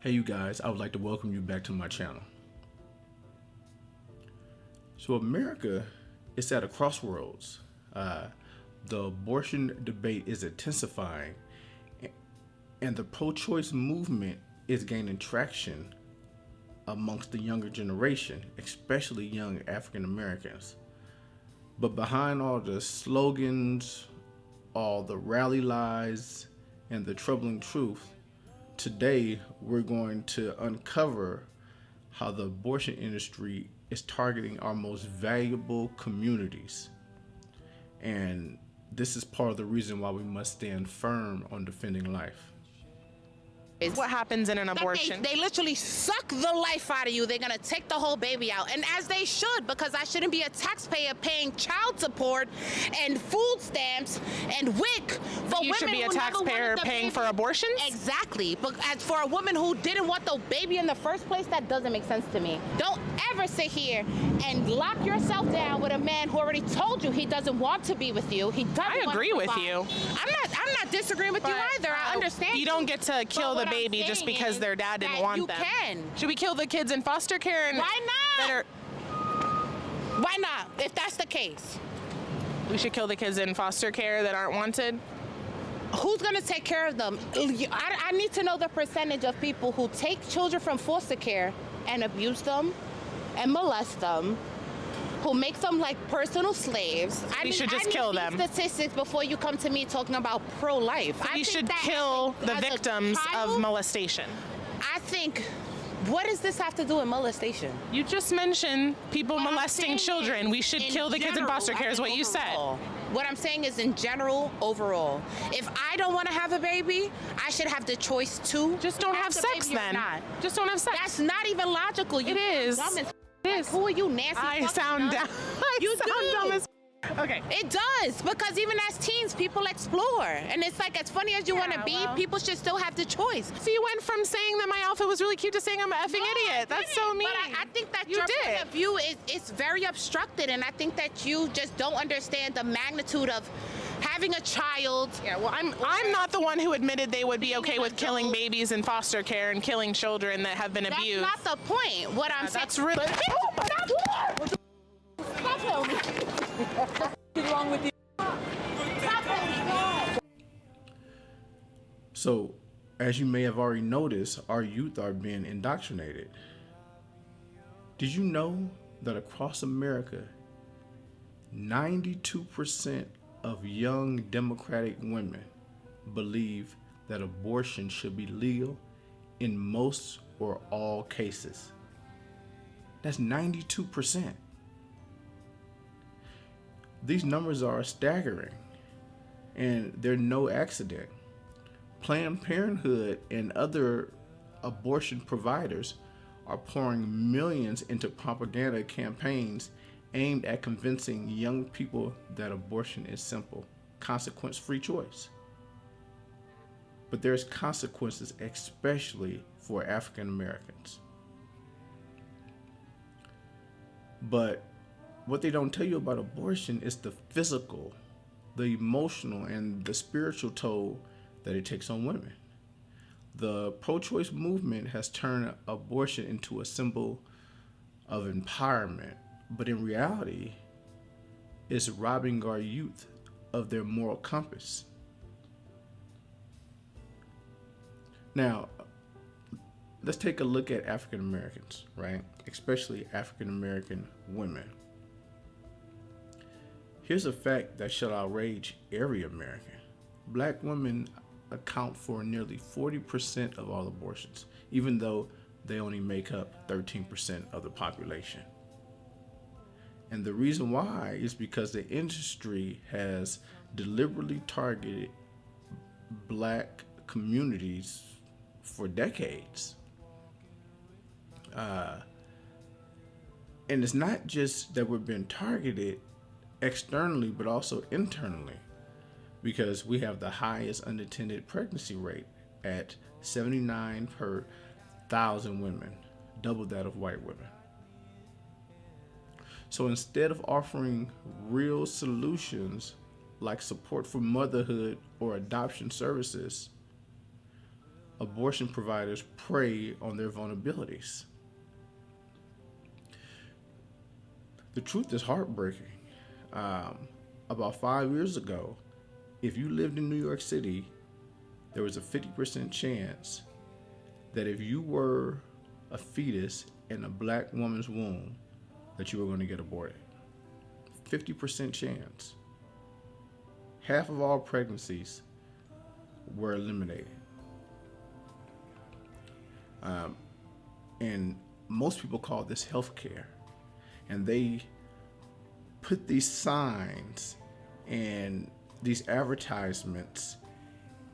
Hey you guys, I would like to welcome you back to my channel. So America is at a crossroads. The abortion debate is intensifying and the pro-choice movement is gaining traction amongst the younger generation, especially young African Americans. But behind all the slogans, all the rally lies, and the troubling truth, today we're going to uncover how the abortion industry is targeting our most valuable communities. And this is part of the reason why we must stand firm on defending life. What happens in an abortion? They literally suck the life out of you. They're gonna take the whole baby out, and as they should, because I shouldn't be a taxpayer paying child support and food stamps and WIC for women. You should be a taxpayer paying for abortions? Exactly. But as for a woman who didn't want the baby in the first place, that doesn't make sense to me. Don't ever sit here and lock yourself down with a man who already told you he doesn't want to be with you. He doesn't. I agree with you. I'm not disagreeing with you either. I understand. You don't get to kill the baby just because their dad didn't want them. You can. Should we kill the kids in foster care? Why not? Why not? If that's the case, we should kill the kids in foster care that aren't wanted. Who's gonna take care of them? I need to know the percentage of people who take children from foster care and abuse them and molest them, who make them like personal slaves. We should just kill them. Statistics before you come to me talking about pro-life. We should kill the victims of molestation. I think, what does this have to do with molestation? You just mentioned people molesting children. We should kill the kids in foster care is what you said. What I'm saying is in general, overall. If I don't want to have a baby, I should have the choice to. Just don't have sex then. Just don't have sex. That's not even logical. It is. Who are you, Nancy? I sound dumb. You sound dumb as. Okay. It does, because even as teens, people explore. And it's like, as funny as you want to be, people should still have the choice. So you went from saying that my outfit was really cute to saying I'm an effing idiot. That's so mean. But I think that your point of view is very obstructed, and I think that you just don't understand the magnitude of having a child. Yeah, well, I'm not the one who admitted they would be okay with killing babies in foster care and killing children that have been abused. That's not the point. What I'm saying. That's really. What's wrong with you? So, as you may have already noticed, our youth are being indoctrinated. Did you know that across America, 92% of young Democratic women believe that abortion should be legal in most or all cases? That's 92%. These numbers are staggering, and they're no accident. Planned Parenthood and other abortion providers are pouring millions into propaganda campaigns aimed at convincing young people that abortion is simple, consequence-free choice. But there's consequences, especially for African Americans. But what they don't tell you about abortion is the physical, the emotional, and the spiritual toll that it takes on women. The pro-choice movement has turned abortion into a symbol of empowerment, but in reality, it's robbing our youth of their moral compass. Now, let's take a look at African Americans, right? Especially African American women. Here's a fact that should outrage every American. Black women account for nearly 40% of all abortions, even though they only make up 13% of the population. And the reason why is because the industry has deliberately targeted Black communities for decades. And it's not just that we're being targeted externally, but also internally, because we have the highest unattended pregnancy rate at 79 per 1,000 women, double that of white women. So instead of offering real solutions like support for motherhood or adoption services, abortion providers prey on their vulnerabilities. The truth is heartbreaking. About 5 years ago, if you lived in New York City, there was a 50% chance that if you were a fetus in a black woman's womb, that you were going to get aborted. 50% chance. Half of all pregnancies were eliminated. And most people call this healthcare. And they put these signs and these advertisements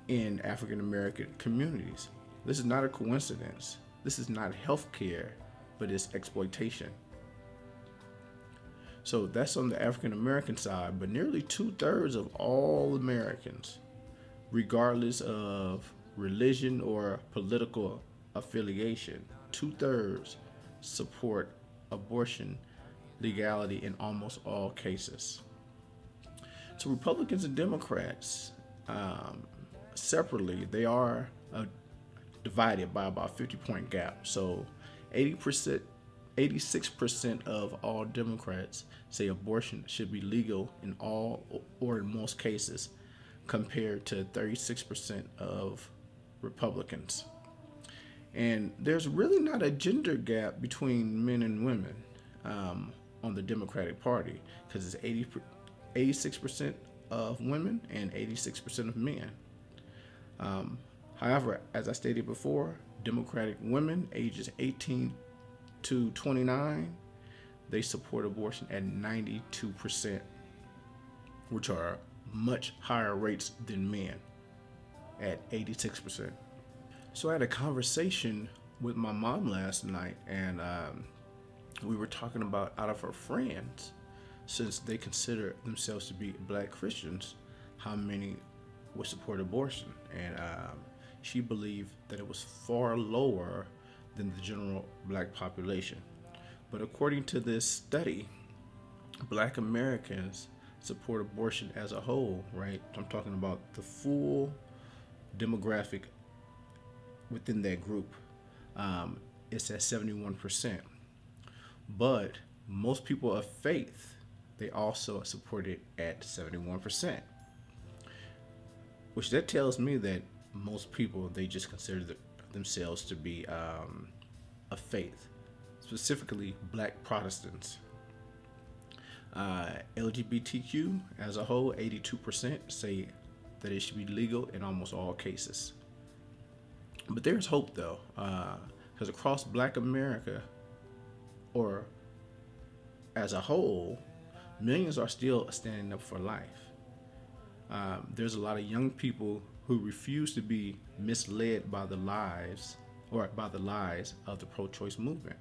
in African American communities. This is not a coincidence. This is not healthcare, but it's exploitation. So that's on the African American side, but nearly 2/3 of all Americans, regardless of religion or political affiliation, 2/3 support abortion legality in almost all cases. So Republicans and Democrats, separately, they are divided by about 50-point gap. So 86% of all Democrats say abortion should be legal in all or in most cases, compared to 36% of Republicans. And there's really not a gender gap between men and women on the Democratic Party, because it's 86% of women and 86% of men. However, as I stated before, Democratic women ages 18 to 29, they support abortion at 92%, which are much higher rates than men at 86%. So I had a conversation with my mom last night, and we were talking about, out of her friends, since they consider themselves to be black Christians, how many would support abortion. And she believed that it was far lower than the general black population. But according to this study, black Americans support abortion as a whole, right? I'm talking about the full demographic within that group. It's at 71%. But most people of faith, they also support it at 71%. Which that tells me that most people, they just consider themselves to be of faith, specifically black Protestants. LGBTQ as a whole, 82% say that it should be legal in almost all cases. But there's hope though, because across black America, or as a whole, millions are still standing up for life. There's a lot of young people who refuse to be misled by the lies of the pro-choice movement.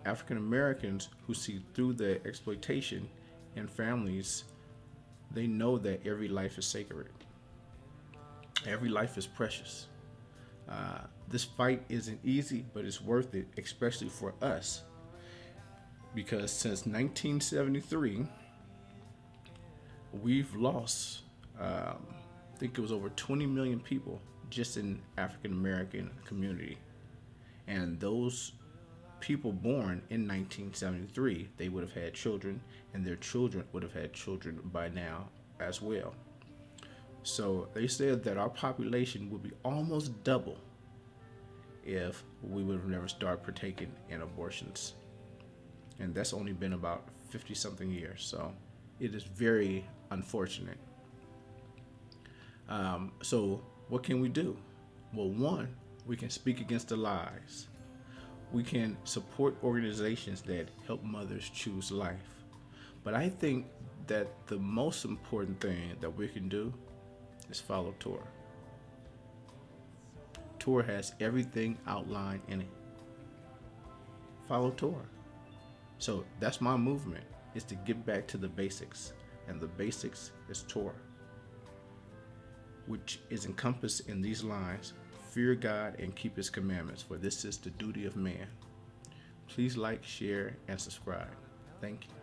African Americans who see through the exploitation in families, they know that every life is sacred. Every life is precious. This fight isn't easy, but it's worth it, especially for us. Because since 1973, we've lost, I think it was over 20 million people just in African American community. And those people born in 1973, they would have had children, and their children would have had children by now as well. So they said that our population would be almost double if we would have never started partaking in abortions. And that's only been about 50 something years. So it is very unfortunate. So what can we do? Well, one, we can speak against the lies. We can support organizations that help mothers choose life. But I think that the most important thing that we can do is follow Torah. Torah has everything outlined in it. Follow Torah. So that's my movement, is to get back to the basics. And the basics is Torah, which is encompassed in these lines: fear God and keep his commandments, for this is the duty of man. Please like, share, and subscribe. Thank you.